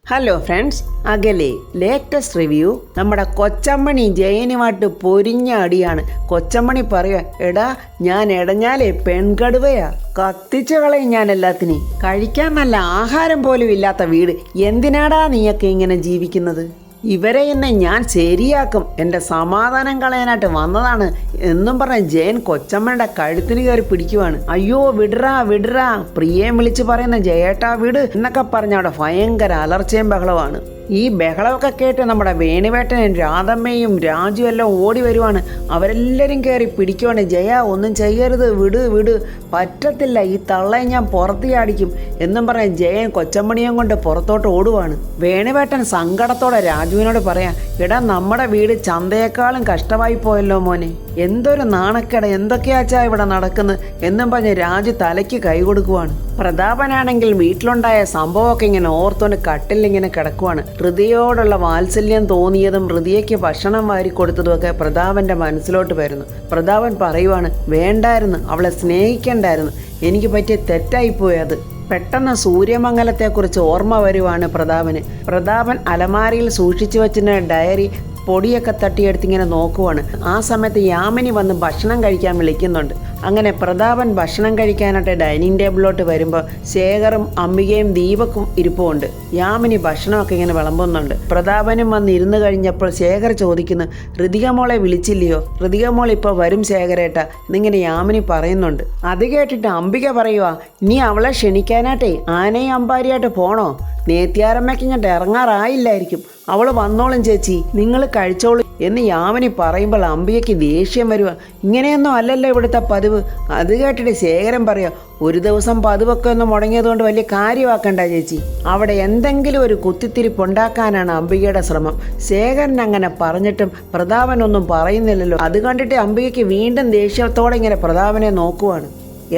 Hello friends, അകലെ latest review. നമ്മുടെ കൊച്ചമ്മണി ജയനുമായിട്ട് പൊരിഞ്ഞ അടിയാണ്. കൊച്ചമ്മണി പറയുക, എടാ ഞാൻ ഇടഞ്ഞാലേ പെൺകടുവയാ, കത്തിച്ചു കളയും ഞാൻ എല്ലാത്തിനെയും. കഴിക്കാൻ നല്ല ആഹാരം പോലും ഇല്ലാത്ത വീട്, എന്തിനാടാ നീയൊക്കെ ഇങ്ങനെ ജീവിക്കുന്നത്? ഇവരെ എന്നെ ഞാൻ ശരിയാക്കും, എൻ്റെ സമാധാനം കളയാനായിട്ട് വന്നതാണ് എന്നും പറഞ്ഞ ജയൻ കൊച്ചമ്മയുടെ കഴുത്തിന് കയറി പിടിക്കുവാണ്. അയ്യോ വിടറാ വിടറാ, പ്രിയെ വിളിച്ച് പറയുന്ന ജയേട്ടാ വീട് എന്നൊക്കെ പറഞ്ഞ അവിടെ ഭയങ്കര അലർച്ചയും ബഹളമാണ്. ഈ ബഹളമൊക്കെ കേട്ട് നമ്മുടെ വേണുവേട്ടനും രാധമ്മയും രാജു എല്ലാം ഓടി വരുവാണ്. അവരെല്ലാവരും കയറി പിടിക്കുവാണ്. ജയ ഒന്നും ചെയ്യരുത്, വിട് വിട്, പറ്റത്തില്ല, ഈ തള്ളയെ ഞാൻ പുറത്ത് ചാടിക്കും എന്നും പറഞ്ഞ് ജയൻ കൊച്ചമ്മണിയും കൊണ്ട് പുറത്തോട്ട് ഓടുവാണ്. വേണുവേട്ടൻ സങ്കടത്തോടെ രാജുവിനോട് പറയാം, എടാ നമ്മുടെ വീട് ചന്തയേക്കാളും കഷ്ടമായി പോയല്ലോ മോനെ, എന്തൊരു നാണക്കേട്, എന്തൊക്കെയാച്ചാ ഇവിടെ നടക്കുന്നത് എന്നും പറഞ്ഞ് രാജു തലയ്ക്ക് കൈ കൊടുക്കുവാണ്. പ്രതാപനാണെങ്കിൽ വീട്ടിലുണ്ടായ സംഭവമൊക്കെ ഇങ്ങനെ ഓർത്തോണ്ട് കട്ടിലിങ്ങനെ കിടക്കുവാണ്. ഹൃദയോടുള്ള വാത്സല്യം തോന്നിയതും ഹൃദയയ്ക്ക് ഭക്ഷണം വാരി കൊടുത്തതുമൊക്കെ പ്രതാപന്റെ മനസ്സിലോട്ട് വരുന്നു. പ്രതാപൻ പറയുവാണ്, വേണ്ടായിരുന്നു, അവളെ സ്നേഹിക്കണ്ടായിരുന്നു, എനിക്ക് പറ്റിയ തെറ്റായിപ്പോയി അത്. പെട്ടെന്ന് സൂര്യമംഗലത്തെക്കുറിച്ച് ഓർമ്മ വരുവാണ് പ്രതാപന്. പ്രതാപൻ അലമാരിയിൽ സൂക്ഷിച്ചു വച്ചിരുന്ന ഡയറി പൊടിയൊക്കെ തട്ടിയെടുത്തിങ്ങനെ നോക്കുവാണ്. ആ സമയത്ത് യാമിനി വന്ന് ഭക്ഷണം കഴിക്കാൻ വിളിക്കുന്നുണ്ട്. അങ്ങനെ പ്രതാപൻ ഭക്ഷണം കഴിക്കാനായിട്ട് ഡൈനിങ് ടേബിളിലോട്ട് വരുമ്പോൾ ശേഖറും അംബികയും ദീപക്കും ഇരിപ്പുണ്ട്. യാമിനി ഭക്ഷണമൊക്കെ ഇങ്ങനെ വിളമ്പുന്നുണ്ട്. പ്രതാപനും വന്ന് ഇരുന്ന് കഴിഞ്ഞപ്പോൾ ശേഖർ ചോദിക്കുന്നു, ഋതിക മോളെ വിളിച്ചില്ലയോ? ഋതിക മോൾ ഇപ്പോൾ വരും ശേഖരേട്ട എന്നിങ്ങനെ യാമിനി പറയുന്നുണ്ട്. അത് കേട്ടിട്ട് അംബിക പറയുക, ഇനി അവളെ ക്ഷണിക്കാനായിട്ടേ ആനയും അമ്പാരിയായിട്ട് പോണോ? നേത്യാരമ്മയ്ക്ക് ഇങ്ങോട്ട് ഇറങ്ങാറായില്ലായിരിക്കും, അവൾ വന്നോളും ചേച്ചി, നിങ്ങൾ കഴിച്ചോളൂ എന്ന് യാമിനി പറയുമ്പോൾ അംബികയ്ക്ക് ദേഷ്യം വരുക. ഇങ്ങനെയൊന്നും അല്ലല്ലോ ഇവിടുത്തെ പതിവ്. അത് കേട്ടിട്ട് ശേഖരൻ പറയുക, ഒരു ദിവസം പതിവൊക്കെ ഒന്ന് മുടങ്ങിയതുകൊണ്ട് വലിയ കാര്യമാക്കണ്ട ചേച്ചി, അവിടെ എന്തെങ്കിലും ഒരു കുത്തിത്തിരിപ്പുണ്ടാക്കാനാണ് അംബികയുടെ ശ്രമം. ശേഖരൻ അങ്ങനെ പറഞ്ഞിട്ടും പ്രതാപനൊന്നും പറയുന്നില്ലല്ലോ. അത് കണ്ടിട്ട് അംബികയ്ക്ക് വീണ്ടും ദേഷ്യത്തോടെ ഇങ്ങനെ പ്രതാപനെ നോക്കുവാണ്.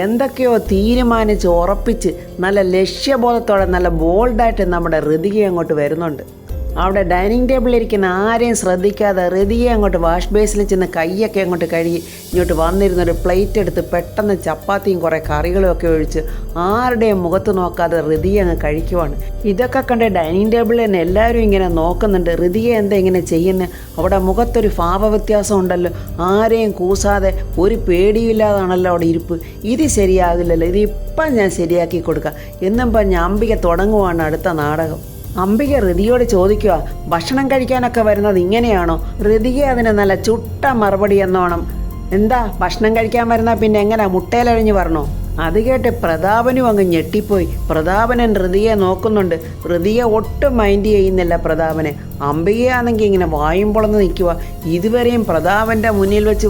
എന്തൊക്കെയോ തീരുമാനിച്ച് ഉറപ്പിച്ച് നല്ല ലക്ഷ്യബോധത്തോടെ നല്ല ബോൾഡായിട്ട് നമ്മുടെ ഋതിക അങ്ങോട്ട് വരുന്നുണ്ട്. അവിടെ ഡൈനിങ് ടേബിളിലിരിക്കുന്ന ആരെയും ശ്രദ്ധിക്കാതെ ഋതിയെ അങ്ങോട്ട് വാഷ് ബേസിൽ ചെന്ന് കൈയൊക്കെ അങ്ങോട്ട് കഴുകി ഇങ്ങോട്ട് വന്നിരുന്നൊരു പ്ലേറ്റ് എടുത്ത് പെട്ടെന്ന് ചപ്പാത്തിയും കുറേ കറികളും ഒക്കെ ഒഴിച്ച് ആരുടെയും മുഖത്ത് നോക്കാതെ ഋതിയെ അങ്ങ് കഴിക്കുവാണ്. ഇതൊക്കെ കണ്ട് ഡൈനിങ് ടേബിളിൽ തന്നെ എല്ലാവരും ഇങ്ങനെ നോക്കുന്നുണ്ട്. ഋതിയെ എന്താ ഇങ്ങനെ ചെയ്യുന്നത്? അവിടെ മുഖത്തൊരു ഭാവവ്യത്യാസം ഉണ്ടല്ലോ, ആരെയും കൂസാതെ ഒരു പേടിയില്ലാതാണല്ലോ അവിടെ ഇരിപ്പ്. ഇത് ശരിയാകില്ലല്ലോ, ഇതിപ്പം ഞാൻ ശരിയാക്കി കൊടുക്കാം എന്നും പറഞ്ഞ് അംബിക തുടങ്ങുവാണ് അടുത്ത നാടകം. അംബിക ഋതിയോട് ചോദിക്കുക, ഭക്ഷണം കഴിക്കാനൊക്കെ വരുന്നത് ഇങ്ങനെയാണോ? ഋതിക അതിന് നല്ല ചുട്ട മറുപടി എന്നോണം, എന്താ ഭക്ഷണം കഴിക്കാൻ വരുന്നാൽ പിന്നെ എങ്ങനെ മുട്ടയിലഴിഞ്ഞ് വരണോ? അത് കേട്ട് പ്രതാപനും അങ്ങ് ഞെട്ടിപ്പോയി. പ്രതാപനൻ ഋതിയെ നോക്കുന്നുണ്ട്. ഋതിയെ ഒട്ടും മൈൻഡ് ചെയ്യുന്നില്ല പ്രതാപനെ. അംബികയാണെങ്കിൽ ഇങ്ങനെ വായും പൊളന്ന് നിൽക്കുക. ഇതുവരെയും പ്രതാപൻ്റെ മുന്നിൽ വെച്ച്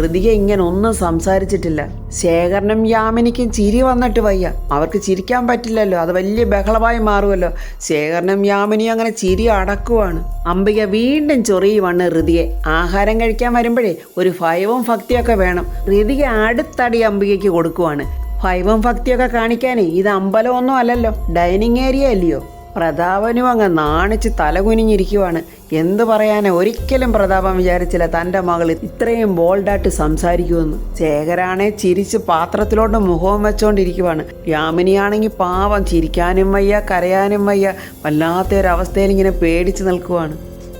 ഋതിക ഇങ്ങനെ ഒന്നും സംസാരിച്ചിട്ടില്ല. ശേഖരനും യാമിനിക്കും ചിരി വന്നിട്ട് വയ്യ, അവർക്ക് ചിരിക്കാൻ പറ്റില്ലല്ലോ, അത് വലിയ ബഹളമായി മാറുമല്ലോ. ശേഖരനും യാമിനിയും അങ്ങനെ ചിരി അടക്കുവാണ്. അംബിക വീണ്ടും ചൊറിയുവാണ് ഋതിയെ. ആഹാരം കഴിക്കാൻ വരുമ്പോഴേ ഒരു ഭയവും ഭക്തിയൊക്കെ വേണം. ഋതിക അടുത്തടി അംബികയ്ക്ക് കൊടുക്കുവാണ്. ഭയവും ഭക്തിയൊക്കെ കാണിക്കാനേ ഇത് അമ്പലമൊന്നും അല്ലല്ലോ, ഡൈനിങ് ഏരിയ അല്ലയോ. പ്രതാപനും അങ്ങ് നാണിച്ച് തലകുനിഞ്ഞിരിക്കുവാണ്. എന്ത് പറയാനോ, ഒരിക്കലും പ്രതാപൻ വിചാരിച്ചില്ല തൻ്റെ മകൾ ഇത്രയും ബോൾഡായിട്ട് സംസാരിക്കുമെന്ന്. ശേഖരാണെ ചിരിച്ച് പാത്രത്തിലോട്ട് മുഖവും വെച്ചോണ്ടിരിക്കുവാണ്. യാമിനിയാണെങ്കിൽ പാവം, ചിരിക്കാനും വയ്യ കരയാനും വയ്യ, വല്ലാത്തൊരവസ്ഥയിൽ ഇങ്ങനെ പേടിച്ച് നിൽക്കുവാണ്.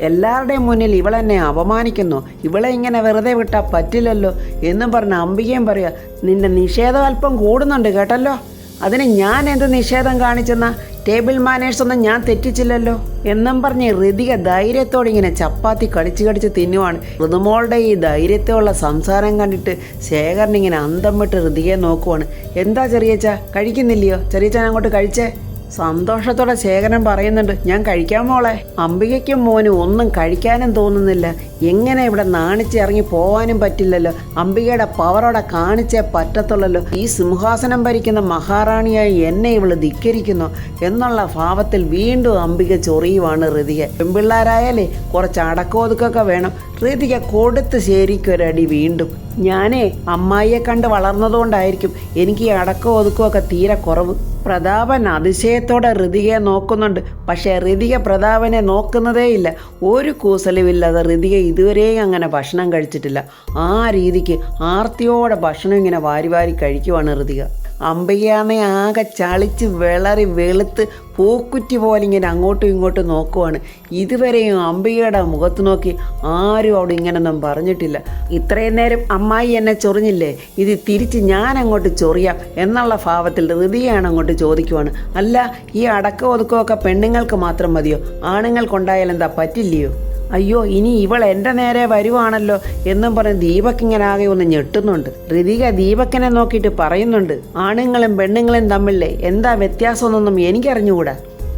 എല്ലാവരുടെയും മുന്നിൽ ഇവളെന്നെ അപമാനിക്കുന്നു, ഇവളെ ഇങ്ങനെ വെറുതെ വിട്ടാൽ പറ്റില്ലല്ലോ എന്നും പറഞ്ഞ് അംബികയും പറയുക, നിന്റെ നിഷേധം അല്പം കൂടുന്നുണ്ട് കേട്ടല്ലോ. അതിന് ഞാൻ എന്ത് നിഷേധം കാണിച്ചെന്നാ? ടേബിൾ മാനേഴ്സ് ഒന്നും ഞാൻ തെറ്റിച്ചില്ലല്ലോ എന്നും പറഞ്ഞ് ഋതിക ധൈര്യത്തോടെ ഇങ്ങനെ ചപ്പാത്തി കടിച്ച് തിന്നുവാണ്. ഋതുമോളുടെ ഈ ധൈര്യത്തോടുള്ള സംസാരം കണ്ടിട്ട് ശേഖരൻ ഇങ്ങനെ അന്തം വിട്ട് ഋതികയെ നോക്കുവാണ്. എന്താ ചെറിയച്ച, കഴിക്കുന്നില്ലയോ? ചെറിയച്ച അങ്ങോട്ട് കഴിച്ചേ. സന്തോഷത്തോടെ ശേഖരൻ പറയുന്നുണ്ട്, ഞാൻ കഴിക്കാൻ മോളെ. അംബികയ്ക്കും മോനും ഒന്നും കഴിക്കാനും തോന്നുന്നില്ല. എങ്ങനെ ഇവിടെ നാണിച്ച് ഇറങ്ങി പോകാനും പറ്റില്ലല്ലോ. അംബികയുടെ പവറോടെ കാണിച്ചേ പറ്റത്തുള്ളല്ലോ. ഈ സിംഹാസനം ഭരിക്കുന്ന മഹാറാണിയായി എന്നെ ഇവള് ധിക്കരിക്കുന്നു എന്നുള്ള ഭാവത്തിൽ വീണ്ടും അംബിക ചൊറിയുവാണ് ഋതിക. പെൺപിള്ളേരായാലേ കുറച്ച് അടക്കോതുക്കൊക്കെ വേണം. ഋതിക കൊടുത്ത് ശരിക്കൊരടി വീണ്ടും. ഞാനേ അമ്മായിയെ കണ്ട് വളർന്നതുകൊണ്ടായിരിക്കും എനിക്ക് ഈ അടക്കവും ഒതുക്കമൊക്കെ തീരെ കുറവ്. പ്രതാപൻ അതിശയത്തോടെ ഋതികയെ നോക്കുന്നുണ്ട്. പക്ഷേ ഋതിക പ്രതാപനെ നോക്കുന്നതേയില്ല. ഒരു കൂസലുമില്ലാതെ ഋതിക ഇതുവരെയും അങ്ങനെ ഭക്ഷണം കഴിച്ചിട്ടില്ല. ആ രീതിക്ക് ആർത്തിയോടെ ഭക്ഷണം ഇങ്ങനെ വാരി വാരി കഴിക്കുവാണ് ഋതിക. അംബികയാണെ ആകെ ചളിച്ച് വിളറി വെളുത്ത് പൂക്കുറ്റി പോലെ ഇങ്ങനെ അങ്ങോട്ടും ഇങ്ങോട്ടും നോക്കുവാണ്. ഇതുവരെയും അംബികയുടെ മുഖത്ത് നോക്കി ആരും അവിടെ ഇങ്ങനൊന്നും പറഞ്ഞിട്ടില്ല. ഇത്രയും നേരം അമ്മായി എന്നെ ചൊറിഞ്ഞില്ലേ, ഇത് തിരിച്ച് ഞാൻ അങ്ങോട്ട് ചൊറിയാം എന്നുള്ള ഭാവത്തിൽ ഹൃതിയാണ് അങ്ങോട്ട് ചോദിക്കുവാണ്. അല്ല, ഈ അടക്കം ഒതുക്കമൊക്കെ പെണ്ണുങ്ങൾക്ക് മാത്രം മതിയോ? ആണുങ്ങൾക്കുണ്ടായാൽ എന്താ പറ്റില്ലയോ? അയ്യോ, ഇനി ഇവൾ എൻ്റെ നേരെ വരുവാണല്ലോ എന്നും പറഞ്ഞ് ദീപക് ഇങ്ങനെ ആകെ ഒന്ന് ഞെട്ടുന്നുണ്ട്. ഋതിക ദീപക്കിനെ നോക്കിയിട്ട് പറയുന്നുണ്ട്, ആണുങ്ങളും പെണ്ണുങ്ങളും തമ്മിലെ എന്താ വ്യത്യാസമൊന്നും എനിക്കറിഞ്ഞുകൂടാ.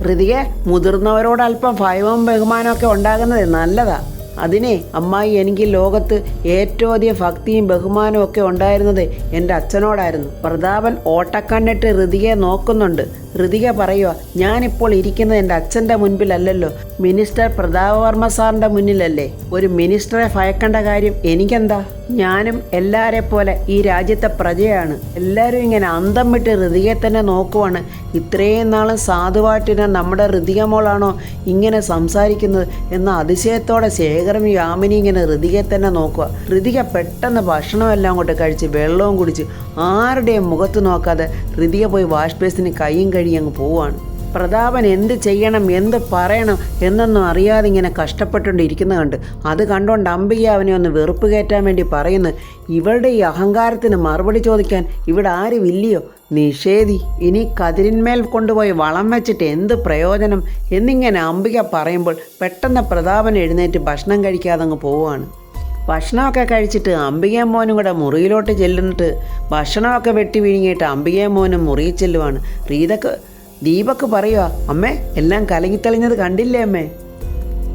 ഋതിക, മുതിർന്നവരോട് അല്പം ഭയവും ബഹുമാനമൊക്കെ ഉണ്ടാകുന്നത് നല്ലതാ. അതിനെ അമ്മായി, എനിക്ക് ലോകത്ത് ഏറ്റവും അധികം ഭക്തിയും ബഹുമാനവും ഒക്കെ ഉണ്ടായിരുന്നത് എൻ്റെ അച്ഛനോടായിരുന്നു. പ്രതാപൻ ഓട്ടക്കണ്ണിട്ട് ഋതികയെ നോക്കുന്നുണ്ട്. ഋതിക പറയുക, ഞാനിപ്പോൾ ഇരിക്കുന്നത് എൻ്റെ അച്ഛൻ്റെ മുൻപിലല്ലല്ലോ, മിനിസ്റ്റർ പ്രതാപവർമ്മ സാറിൻ്റെ മുന്നിലല്ലേ. ഒരു മിനിസ്റ്ററെ ഭയക്കേണ്ട കാര്യം എനിക്കെന്താ? ഞാനും എല്ലാവരെ പോലെ ഈ രാജ്യത്തെ പ്രജയാണ്. എല്ലാവരും ഇങ്ങനെ അന്തം വിട്ട് ഋതികയെ തന്നെ നോക്കുവാണ്. ഇത്രയും നാളും സാധുവായിട്ടിരുന്ന നമ്മുടെ ഋതിക മോളാണോ ഇങ്ങനെ സംസാരിക്കുന്നത് എന്ന അതിശയത്തോടെ ശേഖരം യാമിനി ഇങ്ങനെ ഋതികയെ തന്നെ നോക്കുക. ഋതിക പെട്ടെന്ന് ഭക്ഷണമെല്ലാം അങ്ങോട്ട് കഴിച്ച് വെള്ളവും കുടിച്ച് ആരുടെയും മുഖത്ത് നോക്കാതെ ഋതിക പോയി വാഷ് ബേസിന് കൈയും കഴുകി അങ്ങ് പോവുകയാണ്. പ്രതാപൻ എന്ത് ചെയ്യണം, എന്ത് പറയണം എന്നൊന്നും അറിയാതെ ഇങ്ങനെ കഷ്ടപ്പെട്ടുകൊണ്ടിരിക്കുന്നത് കണ്ട് അത് കണ്ടുകൊണ്ട് അംബിക അവനെ ഒന്ന് വെറുപ്പ് കയറ്റാൻ വേണ്ടി പറയുന്നു. ഇവളുടെ ഈ അഹങ്കാരത്തിന് മറുപടി ചോദിക്കാൻ ഇവിടെ ആരും ഇല്ലയോ? നിഷേധി, ഇനി കതിരിന്മേൽ കൊണ്ടുപോയി വളം വെച്ചിട്ട് എന്ത് പ്രയോജനം എന്നിങ്ങനെ അംബിക പറയുമ്പോൾ പെട്ടെന്ന് പ്രതാപൻ എഴുന്നേറ്റ് ഭക്ഷണം കഴിക്കാതെ അങ്ങ് പോവുകയാണ്. ഭക്ഷണമൊക്കെ കഴിച്ചിട്ട് അംബികയും മോനും കൂടെ മുറിയിലോട്ട് ചെല്ലുന്നിട്ട് ഭക്ഷണമൊക്കെ വെട്ടി വിഴുങ്ങിയിട്ട് അംബികയും മോനും മുറിയിൽ ചെല്ലുവാണ്. ദീപക് പറയുക, അമ്മേ എല്ലാം കലങ്ങിത്തെളിഞ്ഞത് കണ്ടില്ലേ അമ്മേ?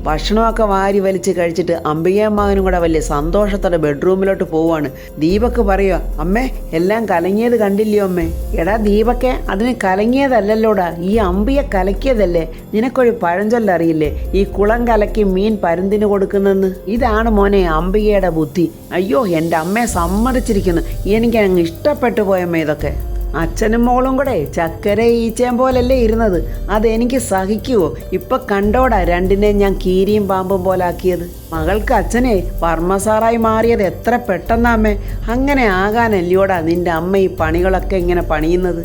ഭക്ഷണമൊക്കെ വാരി വലിച്ച് കഴിച്ചിട്ട് അംബികയും മകനും കൂടെ വലിയ സന്തോഷത്തോടെ ബെഡ്റൂമിലോട്ട് പോവുകയാണ്. ദീപക് പറയുക, അമ്മേ എല്ലാം കലങ്ങിയത് കണ്ടില്ലയോ അമ്മേ? എടാ ദീപക്കെ, അതിന് കലങ്ങിയതല്ലല്ലോടാ, ഈ അംബിക കലക്കിയതല്ലേ. നിനക്കൊരു പഴഞ്ചൊല്ലറിയില്ലേ, ഈ കുളം കലക്കി മീൻ പരുന്തിന് കൊടുക്കുന്നെന്ന്? ഇതാണ് മോനെ അംബികയുടെ ബുദ്ധി. അയ്യോ, എൻ്റെ അമ്മയെ സമ്മതിച്ചിരിക്കുന്നു, എനിക്ക് അങ്ങ് ഇഷ്ടപ്പെട്ടു പോയമ്മ ഇതൊക്കെ. അച്ഛനും മോളും കൂടെ ചക്കര ഈച്ചയും പോലല്ലേ ഇരുന്നത്, അതെനിക്ക് സഹിക്കുവോ? ഇപ്പൊ കണ്ടോടാ രണ്ടിനെയും ഞാൻ കീരിയും പാമ്പും പോലാക്കിയത്. മകൾക്ക് അച്ഛനെ വർമ്മസാറായി മാറിയത് എത്ര പെട്ടെന്നാമ്മേ. അങ്ങനെ ആകാനല്ലയോടാ നിന്റെ അമ്മ ഈ പണികളൊക്കെ ഇങ്ങനെ പണിയുന്നത്.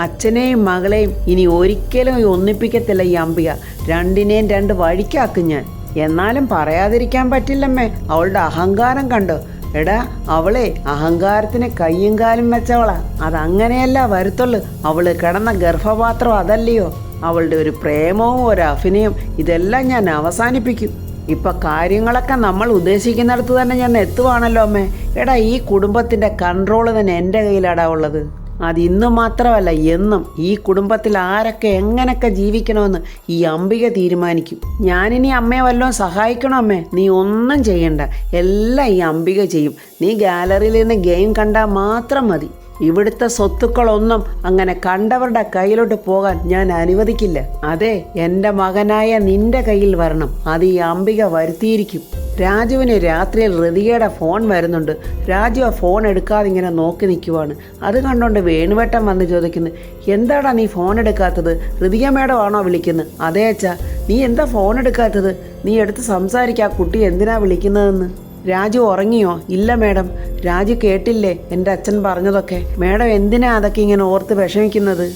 അച്ഛനെയും മകളെയും ഇനി ഒരിക്കലും ഒന്നിപ്പിക്കത്തില്ല ഈ അംബിക. രണ്ടിനെയും രണ്ട് വഴിക്കാക്കും ഞാൻ. എന്നാലും പറയാതിരിക്കാൻ പറ്റില്ലമ്മേ, അവളുടെ അഹങ്കാരം കണ്ടോ? എടാ, അവളെ അഹങ്കാരത്തിന് കയ്യും കാലും വെച്ചവളാ. അതങ്ങനെയല്ല വരുത്തുള്ളു. അവള് കിടന്ന ഗർഭപാത്രം അതല്ലയോ. അവളുടെ ഒരു പ്രേമവും ഒരു അഭിനയം ഇതെല്ലാം ഞാൻ അവസാനിപ്പിക്കും. ഇപ്പൊ കാര്യങ്ങളൊക്കെ നമ്മൾ ഉദ്ദേശിക്കുന്നിടത്ത് തന്നെ ഞാൻ എത്തുവാണല്ലോ അമ്മേ. എടാ, ഈ കുടുംബത്തിന്റെ കൺട്രോൾ തന്നെ എൻ്റെ കയ്യിലാടാ ഉള്ളത്. അത് ഇന്ന് മാത്രമല്ല എന്നും ഈ കുടുംബത്തിൽ ആരൊക്കെ എങ്ങനെയൊക്കെ ജീവിക്കണമെന്ന് ഈ അംബിക തീരുമാനിക്കും. ഞാനിനി അമ്മയെ വല്ലതും സഹായിക്കണോ അമ്മേ? നീ ഒന്നും ചെയ്യണ്ട, എല്ലാം ഈ അംബിക ചെയ്യും. നീ ഗാലറിയിൽ നിന്ന് ഗെയിം കണ്ടാൽ മാത്രം മതി. ഇവിടുത്തെ സ്വത്തുക്കളൊന്നും അങ്ങനെ കണ്ടവരുടെ കയ്യിലോട്ട് പോകാൻ ഞാൻ അനുവദിക്കില്ല. അതെ, എൻ്റെ മകനായ നിന്റെ കയ്യിൽ വരണം. അത് ഈ അംബിക വരുത്തിയിരിക്കും. രാജുവിന് രാത്രിയിൽ ഋതികയുടെ ഫോൺ വരുന്നുണ്ട്. രാജു ആ ഫോൺ എടുക്കാതെ ഇങ്ങനെ നോക്കി നിൽക്കുവാണ്. അത് കണ്ടുകൊണ്ട് വേണുവേട്ടൻ വന്ന് ചോദിക്കുന്നു, എന്താടാ നീ ഫോൺ എടുക്കാത്തത്? ഋതിക മേഡം ആണോ വിളിക്കുന്നത്? അതേ അച്ഛാ. നീ എന്താ ഫോൺ എടുക്കാത്തത്? നീ എടുത്ത് സംസാരിക്കുക, കുട്ടി എന്തിനാ വിളിക്കുന്നതെന്ന്. രാജു ഉറങ്ങിയോ? ഇല്ല മേഡം. രാജു കേട്ടില്ലേ എൻ്റെ അച്ഛൻ പറഞ്ഞതൊക്കെ? മേഡം എന്തിനാ അതൊക്കെ ഇങ്ങനെ ഓർത്ത് വിഷമിക്കുന്നത്?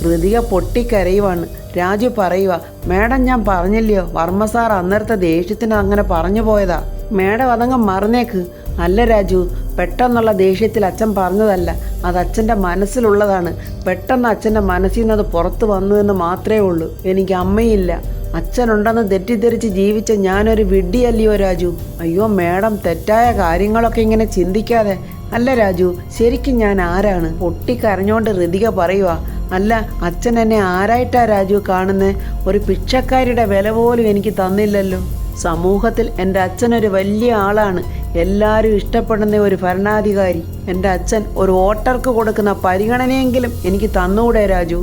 ഋതിക പൊട്ടിക്കരയുവാണ്. രാജു പറയുക, മേഡം ഞാൻ പറഞ്ഞില്ലയോ, വർമ്മ സാർ അന്നേരത്തെ ദേഷ്യത്തിന് അങ്ങനെ പറഞ്ഞു പോയതാ. മേഡം അതങ്ങ് മറന്നേക്ക്. അല്ല രാജു, പെട്ടെന്നുള്ള ദേഷ്യത്തിൽ അച്ഛൻ പറഞ്ഞതല്ല, അത് അച്ഛൻ്റെ മനസ്സിലുള്ളതാണ്. പെട്ടെന്ന് അച്ഛൻ്റെ മനസ്സിൽ നിന്ന് അത് പുറത്ത് വന്നു എന്ന് മാത്രമേ ഉള്ളൂ. എനിക്ക് അമ്മയില്ല, അച്ഛനുണ്ടെന്ന് തെറ്റിദ്ധരിച്ച് ജീവിച്ച ഞാനൊരു വിഡ്ഢിയല്ലയോ രാജു. അയ്യോ മേഡം, തെറ്റായ കാര്യങ്ങളൊക്കെ ഇങ്ങനെ ചിന്തിക്കാതെ. അല്ല രാജു, ശരിക്കും ഞാൻ ആരാണ്? പൊട്ടിക്കരഞ്ഞോണ്ട് ഋതിക പറയുക, അല്ല അച്ഛൻ എന്നെ ആരായിട്ടാ രാജു കാണുന്നത്? ഒരു പിച്ചക്കാരിയുടെ വില പോലും എനിക്ക് തന്നില്ലല്ലോ. സമൂഹത്തിൽ എൻ്റെ അച്ഛനൊരു വലിയ ആളാണ്, എല്ലാവരും ഇഷ്ടപ്പെടുന്ന ഒരു ഭരണാധികാരി. എൻ്റെ അച്ഛൻ ഒരു വോട്ടർക്ക് കൊടുക്കുന്ന പരിഗണനയെങ്കിലും എനിക്ക് തന്നുകൂടെ രാജു?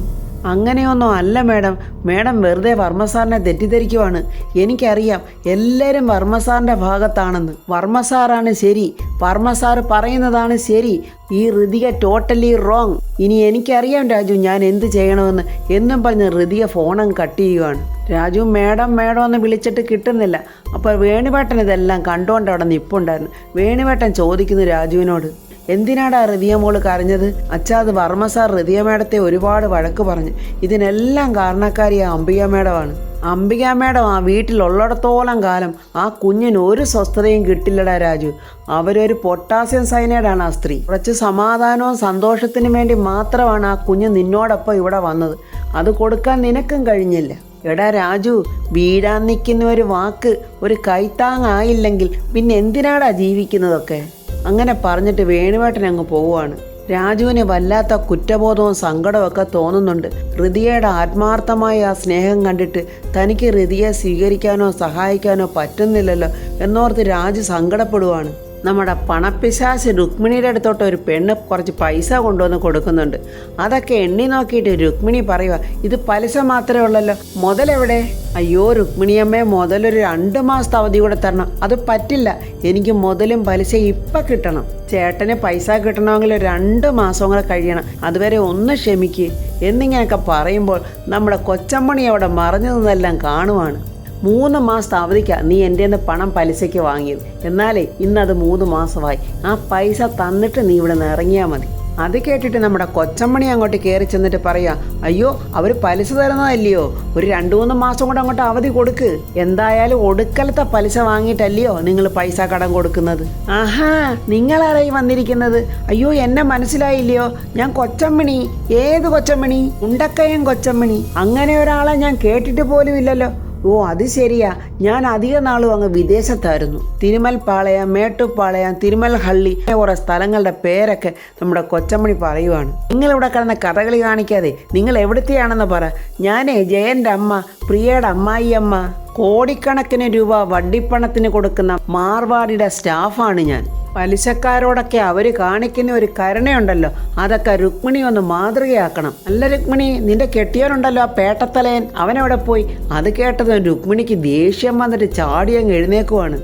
അങ്ങനെയൊന്നും അല്ല മേഡം. മേഡം വെറുതെ വർമ്മ സാറിനെ തെറ്റിദ്ധരിക്കുവാണ്. എനിക്കറിയാം എല്ലാവരും വർമ്മ സാറിൻ്റെ ഭാഗത്താണെന്ന്. വർമ്മ സാറാണ് ശരി, വർമ്മ സാറ് പറയുന്നതാണ് ശരി. ഈ ഋതിക ടോട്ടലി റോങ്. ഇനി എനിക്കറിയാം രാജു ഞാൻ എന്ത് ചെയ്യണമെന്ന് എന്നും പറഞ്ഞ് ഋതിക ഫോണങ്ങ് കട്ട് ചെയ്യുവാണ്. രാജു മേഡം മേഡം എന്ന് വിളിച്ചിട്ട് കിട്ടുന്നില്ല. അപ്പോൾ വേണുവേട്ടൻ ഇതെല്ലാം കണ്ടുകൊണ്ട് അവിടെ നിൽപ്പുണ്ടായിരുന്നു. വേണുവേട്ടൻ ചോദിക്കുന്നു രാജുവിനോട്, എന്തിനാടാ റിതിയ മോള് കരഞ്ഞത്? അച്ഛാ, അത് വർമ്മ സാർ റിതിയ മേഡത്തെ ഒരുപാട് വഴക്ക് പറഞ്ഞു. ഇതിനെല്ലാം കാരണക്കാരി ആ അംബിക മേഡമാണ്. അംബിക മേഡം ആ വീട്ടിലുള്ളിടത്തോളം കാലം ആ കുഞ്ഞിന് ഒരു സ്വസ്ഥതയും കിട്ടില്ലടാ രാജു. അവരൊരു പൊട്ടാസ്യം സയനൈഡാണ് ആ സ്ത്രീ. കുറച്ച് സമാധാനവും സന്തോഷത്തിനും വേണ്ടി മാത്രമാണ് ആ കുഞ്ഞ് നിന്നോടൊപ്പം ഇവിടെ വന്നത്. അത് കൊടുക്കാൻ നിനക്കും കഴിഞ്ഞില്ല. എടാ രാജു, വീഴാൻ നിൽക്കുന്ന ഒരു വാക്ക് ഒരു കൈത്താങ്ങായില്ലെങ്കിൽ പിന്നെ എന്തിനാടാ ജീവിക്കുന്നതൊക്കെ? അങ്ങനെ പറഞ്ഞിട്ട് വേണുവേട്ടൻ അങ്ങ് പോവുകയാണ്. രാജുവിന് വല്ലാത്ത കുറ്റബോധവും സങ്കടമൊക്കെ തോന്നുന്നുണ്ട്. ഹൃതിയയുടെ ആത്മാർത്ഥമായ ആ സ്നേഹം കണ്ടിട്ട് തനിക്ക് ഹൃതിയെ സ്വീകരിക്കാനോ സഹായിക്കാനോ പറ്റുന്നില്ലല്ലോ എന്നോർത്ത് രാജു സങ്കടപ്പെടുവാണ്. നമ്മുടെ പണപ്പിശാശ് രുക്മിണിയുടെ അടുത്തോട്ട് ഒരു പെണ്ണ് കുറച്ച് പൈസ കൊണ്ടുവന്ന് കൊടുക്കുന്നുണ്ട്. അതൊക്കെ എണ്ണി നോക്കിയിട്ട് രുക്മിണി പറയുക, ഇത് പലിശ മാത്രമേ ഉള്ളല്ലോ, മുതലെവിടെ? അയ്യോ രുക്മിണിയമ്മേ, മുതലൊരു 2 മാസത്തെ അവധി കൂടെ തരണം. അത് പറ്റില്ല, എനിക്ക് മുതലും പലിശ ഇപ്പം കിട്ടണം. ചേട്ടന് പൈസ കിട്ടണമെങ്കിൽ 2 മാസം കൂടെ കഴിയണം, അതുവരെ ഒന്ന് ക്ഷമിക്ക് എന്നിങ്ങനെയൊക്കെ പറയുമ്പോൾ നമ്മുടെ കൊച്ചമ്മണി അവിടെ മറഞ്ഞു നിന്നെല്ലാം കാണുവാണ്. 3 മാസത്തെ അവധിക്കാണ് നീ എൻ്റെ നിന്ന് പണം പലിശയ്ക്ക് വാങ്ങിയത്. എന്നാലേ ഇന്നത് 3 മാസമായി. ആ പൈസ തന്നിട്ട് നീ ഇവിടെ നിന്ന് ഇറങ്ങിയാൽ മതി. അത് കേട്ടിട്ട് നമ്മുടെ കൊച്ചമ്മണി അങ്ങോട്ട് കയറി ചെന്നിട്ട് പറയാ, അയ്യോ അവർ പലിശ തരുന്നതല്ലയോ, ഒരു 2-3 മാസം കൂടെ അങ്ങോട്ട് അവധി കൊടുക്ക്. എന്തായാലും ഒടുക്കലത്തെ പലിശ വാങ്ങിയിട്ടല്ലയോ നിങ്ങൾ പൈസ കടം കൊടുക്കുന്നത്. ആഹാ, നിങ്ങളാരായി വന്നിരിക്കുന്നത്? അയ്യോ എന്നെ മനസ്സിലായില്ലയോ, ഞാൻ കൊച്ചമ്മണി. ഏത് കൊച്ചമ്മണി? ഉണ്ടക്കയം കൊച്ചമ്മണി. അങ്ങനെ ഒരാളെ ഞാൻ കേട്ടിട്ട് പോലും ഇല്ലല്ലോ. ഓ അത് ശരിയാ, ഞാൻ അധിക നാളും അങ്ങ് വിദേശത്തായിരുന്നു. തിരുമൽപ്പാളയം, മേട്ടുപ്പാളയം, തിരുമൽഹള്ളി കുറേ സ്ഥലങ്ങളുടെ പേരൊക്കെ നമ്മുടെ കൊച്ചമ്മണി പറയുവാണ്. നിങ്ങളിവിടെ കിടന്ന കഥകളി കാണിക്കാതെ നിങ്ങൾ എവിടുത്തെയാണെന്ന് പറ. ഞാനേ ജയൻ്റെ അമ്മ, പ്രിയയുടെ അമ്മായിയമ്മ. കോടിക്കണക്കിന് രൂപ വണ്ടിപ്പണത്തിന് കൊടുക്കുന്ന മാർവാടിയുടെ സ്റ്റാഫാണ് ഞാൻ. പലിശക്കാരോടൊക്കെ അവർ കാണിക്കുന്ന ഒരു കരുണയുണ്ടല്ലോ, അതൊക്കെ രുക്മിണി ഒന്ന് മാതൃകയാക്കണം. അല്ല രുക്മിണി, നിന്റെ കെട്ടിയവനുണ്ടല്ലോ ആ പേട്ടത്തലയൻ, അവനെവിടെ പോയി? അത് കേട്ടത് രുക്മിണിക്ക് ദേഷ്യം വന്നിട്ട് ചാടി അങ്ങ് എഴുന്നേക്കുവാണ്.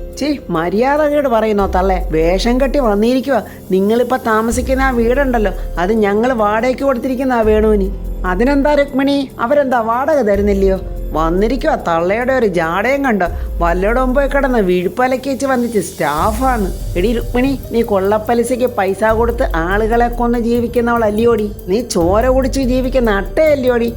മര്യാദകേട് പറയുന്നോ തള്ളേ? വേഷം കെട്ടി വന്നിരിക്കുക. നിങ്ങളിപ്പോൾ താമസിക്കുന്ന ആ വീടുണ്ടല്ലോ, അത് ഞങ്ങൾ വാടകയ്ക്ക് കൊടുത്തിരിക്കുന്ന ആ വേണുവിന്. അതിനെന്താ രുക്മിണി, അവരെന്താ വാടക തരുന്നില്ലയോ? വന്നിരിക്കുക തള്ളയുടെ ഒരു ജാടയും കണ്ടോ, വല്ലയിടം പോയി കിടന്ന് വിഴുപ്പലക്കി വെച്ച് വന്നിട്ട് സ്റ്റാഫാണ്. എടി രുക്മിണി, നീ കൊള്ളപ്പലിശയ്ക്ക് പൈസ കൊടുത്ത് ആളുകളെ കൊന്ന് ജീവിക്കുന്നവളല്ലയോടി? നീ ചോര കുടിച്ച് ജീവിക്കുന്ന അട്ടയല്ലയോടി?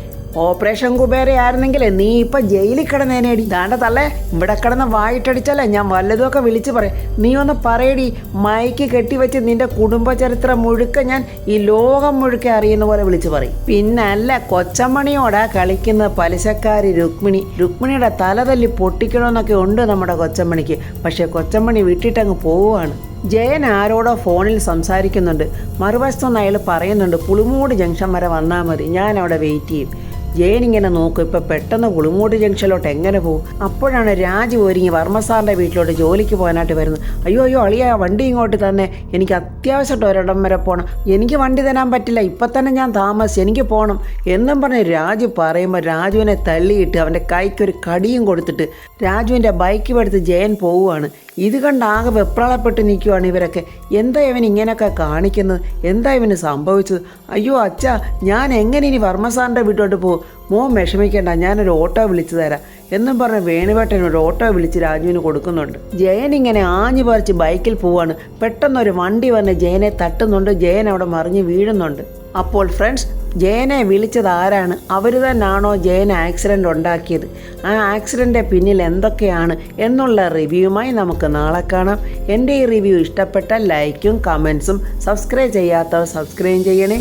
ഓപ്പറേഷൻ കുബേര ആയിരുന്നെങ്കിൽ നീ ഇപ്പം ജയിലിൽ കിടന്നേനേടി. ദാണ്ട തള്ളേ, ഇവിടെ കിടന്ന് വായിട്ടടിച്ചാലേ ഞാൻ വല്ലതുമൊക്കെ വിളിച്ച് പറയും. നീ ഒന്ന് പറയടി, മൈക്ക് കെട്ടിവെച്ച് നിന്റെ കുടുംബ ചരിത്രം മുഴുക്ക ഞാൻ ഈ ലോകം മുഴുക്കെ അറിയുന്ന പോലെ വിളിച്ച് പറയും. പിന്നല്ല കൊച്ചമ്മണിയോടാ കളിക്കുന്ന പലിശക്കാരി രുക്മിണി. രുക്മിണിയുടെ തല തല്ലി പൊട്ടിക്കണമെന്നൊക്കെ ഉണ്ട് നമ്മുടെ കൊച്ചമ്മണിക്ക്. പക്ഷെ കൊച്ചമ്മണി വിട്ടിട്ടങ്ങ് പോവുകയാണ്. ജയൻ ആരോടോ ഫോണിൽ സംസാരിക്കുന്നുണ്ട്. മറുവശത്തുനിന്ന് അയാൾ പറയുന്നുണ്ട്, പുളിമൂട് ജംഗ്ഷൻ വരെ വന്നാൽ മതി, ഞാൻ അവിടെ വെയിറ്റ് ചെയ്യും. ജയൻ ഇങ്ങനെ നോക്കും, ഇപ്പം പെട്ടെന്ന് പുളിമൂട് ജംഗ്ഷനിലോട്ട് എങ്ങനെ പോകും? അപ്പോഴാണ് രാജു ഒരുങ്ങി വർമ്മ സാറിൻ്റെ വീട്ടിലോട്ട് ജോലിക്ക് പോകാനായിട്ട് വരുന്നത്. അയ്യോ അളിയാ, വണ്ടി ഇങ്ങോട്ട് തന്നെ, എനിക്ക് അത്യാവശ്യമായിട്ട് ഒരിടം വരെ പോകണം. എനിക്ക് വണ്ടി തരാൻ പറ്റില്ല, ഇപ്പം തന്നെ ഞാൻ താമസിച്ച്, എനിക്ക് പോകണം എന്നും പറഞ്ഞ് രാജു പറയുമ്പോൾ രാജുവിനെ തള്ളിയിട്ട് അവൻ്റെ കൈക്കൊരു കടിയും കൊടുത്തിട്ട് രാജുവിൻ്റെ ബൈക്ക് എടുത്ത് ജയൻ പോവുകയാണ്. ഇത് കണ്ട് ആകെ വെപ്രാളപ്പെട്ട് നിൽക്കുവാണ് ഇവരൊക്കെ. എന്താ ഇവൻ ഇങ്ങനെയൊക്കെ കാണിക്കുന്നത്? എന്താ ഇവന് സംഭവിച്ചത്? അയ്യോ അച്ഛാ, ഞാൻ എങ്ങനെ ഇനി വർമ്മ സാറിൻ്റെ വീട്ടോട്ട് പോകും? മോൻ വിഷമിക്കേണ്ട, ഞാനൊരു ഓട്ടോ വിളിച്ചു തരാം എന്നും പറഞ്ഞ് വേണുവേട്ടൻ ഒരു ഓട്ടോ വിളിച്ച് രാജുവിന് കൊടുക്കുന്നുണ്ട്. ജയൻ ഇങ്ങനെ ആഞ്ഞു പറിച്ച് ബൈക്കിൽ പോവാണ്. പെട്ടെന്നൊരു വണ്ടി വന്ന് ജയനെ തട്ടുന്നുണ്ട്. ജയൻ അവിടെ മറിഞ്ഞ് വീഴുന്നുണ്ട്. അപ്പോൾ ഫ്രണ്ട്സ്, ജയനെ വിളിച്ചത് ആരാണ്? അവർ തന്നെയാണോ ജയൻ ആക്സിഡൻ്റ് ഉണ്ടാക്കിയത്? ആ ആക്സിഡൻ്റെ പിന്നിൽ എന്തൊക്കെയാണ് എന്നുള്ള റിവ്യൂമായി നമുക്ക് നാളെ കാണാം. എൻ്റെ ഈ റിവ്യൂ ഇഷ്ടപ്പെട്ടാൽ ലൈക്കും കമൻസും, സബ്സ്ക്രൈബ് ചെയ്യാത്തവർ സബ്സ്ക്രൈബ് ചെയ്യണേ.